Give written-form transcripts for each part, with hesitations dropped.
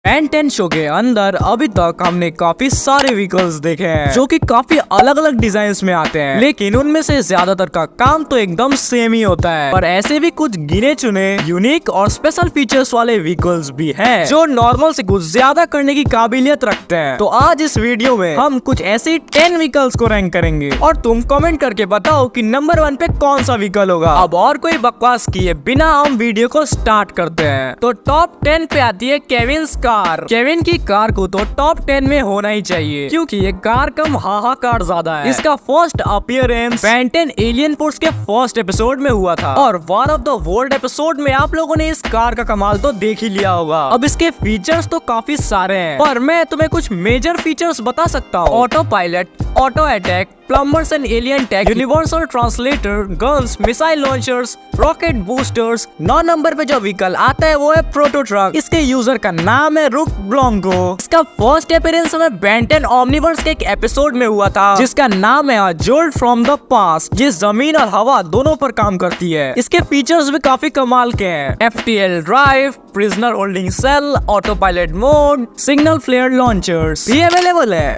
Ben 10 show के अंदर अभी तक हमने काफी सारे व्हीकल्स देखे हैं जो कि काफी अलग अलग डिजाइन में आते हैं, लेकिन उनमें से ज्यादातर का काम तो एकदम सेम ही होता है। पर ऐसे भी कुछ गिने चुने यूनिक और स्पेशल फीचर्स वाले व्हीकल्स भी हैं जो नॉर्मल से कुछ ज्यादा करने की काबिलियत रखते हैं। तो आज इस वीडियो में हम कुछ ऐसे 10 व्हीकल्स को रैंक करेंगे और तुम कमेंट करके बताओ कि नंबर 1 पे कौन सा व्हीकल होगा। अब और कोई बकवास किए बिना हम वीडियो को स्टार्ट करते हैं। तो टॉप 10 पे आती है केविन्स कार। केविन की कार को तो टॉप 10 में होना ही चाहिए क्योंकि ये कार कम हाहाकार ज्यादा है। इसका first appearance Ben 10 alien force के फर्स्ट एपिसोड में हुआ था और war of the world episode में आप लोगों ने इस कार का कमाल तो देख ही लिया होगा। अब इसके फीचर्स तो काफी सारे हैं पर मैं तुम्हें कुछ मेजर फीचर्स बता सकता हूँ। Auto pilot, auto attack, plumbers and alien tag, universal translator, guns, missile launchers, rocket boosters. 9 number पे जो व्हीकल आता है वो है प्रोटो ट्रक। इसके यूजर का नाम है रुक ब्लॉन्को। इसका फर्स्ट अपीयरेंस हमें बेन 10 ओमनीवर्स के एक एपिसोड में हुआ था जिसका नाम है जोल्ट फ्रॉम द पास्ट, जिस जमीन और हवा दोनों पर काम करती है। इसके फीचर्स भी काफी कमाल के हैं। FTL drive, prisoner holding cell, auto pilot mode, signal flare launchers भी अवेलेबल है।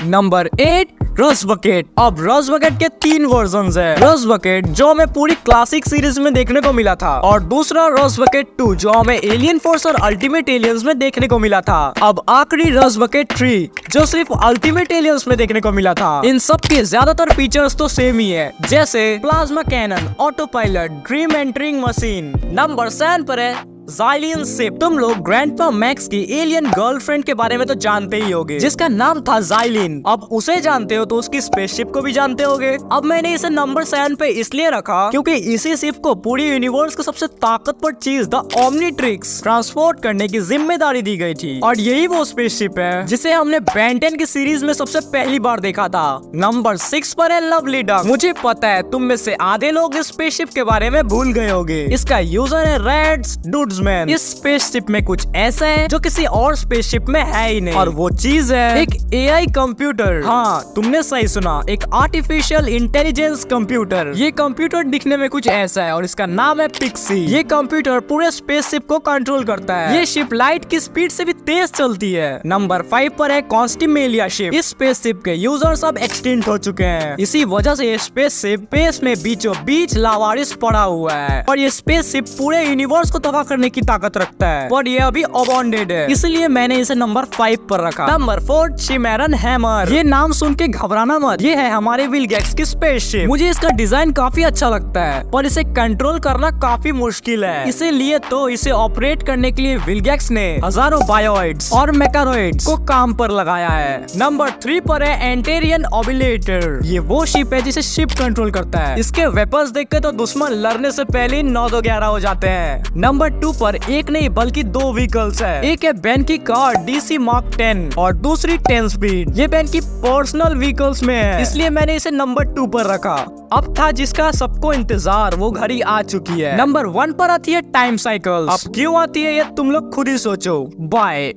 Number 8 rust bucket. अब रस बकेट के 3 वर्जन्स है। रस बकेट जो हमें पूरी क्लासिक सीरीज में देखने को मिला था और दूसरा रस बकेट 2 जो हमें एलियन फोर्स और अल्टीमेट एलियंस में देखने को मिला था। अब आखिरी रस बकेट 3 जो सिर्फ अल्टीमेट एलियंस में देखने को मिला था। इन सब के ज्यादातर फीचर्स तो सेम ही है जैसे plasma cannon, auto pilot, dream entering machine. Number 7 पर है ज़ाइलियन शिप। तुम लोग ग्रैंडपा मैक्स की एलियन गर्लफ्रेंड के बारे में तो जानते ही होगे जिसका नाम था ज़ाइलिन। अब उसे जानते हो तो उसकी स्पेसशिप को भी जानते होगे। अब मैंने इसे नंबर 7 पे इसलिए रखा क्योंकि इसी शिप को पूरी यूनिवर्स को सबसे ताकतवर चीज द ओमनीट्रिक्स ट्रांसपोर्ट करने की जिम्मेदारी दी गई थी और यही वो स्पेसशिप है जिसे हमने बेन 10 की सीरीज में सबसे पहली बार देखा था। नंबर 6 पर है लवली डक। मुझे पता है तुम में से आधे लोग इस स्पेसशिप के बारे में भूल गए होगे। इसका यूजर है रेड्स डूड्स। इस स्पेसशिप में कुछ ऐसा है जो किसी और स्पेसशिप में है ही नहीं और वो चीज है एक AI कंप्यूटर। हाँ तुमने सही सुना, एक आर्टिफिशियल इंटेलिजेंस कंप्यूटर। ये कंप्यूटर दिखने में कुछ ऐसा है और इसका नाम है पिक्सी। ये कंप्यूटर पूरे स्पेसशिप को कंट्रोल करता है। ये शिप लाइट की स्पीड से भी तेज चलती है। नंबर 5 पर है कॉन्स्टिमेलिया शिप। इस स्पेसशिप के यूजर सब एक्सटिंक्ट हो चुके हैं। इसी वजह से ये स्पेसशिप स्पेस में बीचों बीच लावारिस पड़ा हुआ है और ये स्पेसशिप पूरे यूनिवर्स को तबाह करने की ताकत रखता है पर ये अभी अबॉन्डेड है, इसलिए मैंने इसे नंबर 5 पर रखा। नंबर 4 चिमेरन हैमर। ये नाम सुन के घबराना मत, ये है हमारे विलगैक्स की स्पेसशिप। मुझे इसका डिजाइन काफी अच्छा लगता है पर इसे कंट्रोल करना काफी मुश्किल है, इसीलिए तो इसे ऑपरेट करने के लिए विलगैक्स ने हजारों बायोइड्स और मैकारोइड्स को काम पर लगाया है। नंबर 3 पर है एंटेरियन ओबिलेटर। ये वो शिप है जिसे शिप कंट्रोल करता है। इसके वेपन्स देख के तो दुश्मन लड़ने से पहले ही 9-11 हो जाते हैं। नंबर 2 पर एक नहीं बल्कि 2 व्हीकल्स है। एक है बेन की कार DC Mark 10 और दूसरी 10 स्पीड। ये बेन की पर्सनल व्हीकल्स में है इसलिए मैंने इसे नंबर 2 पर रखा। अब था जिसका सबको इंतजार, वो घड़ी आ चुकी है। नंबर 1 पर आती है टाइम साइकिल। अब क्यों आती है ये तुम लोग खुद ही सोचो। बाय।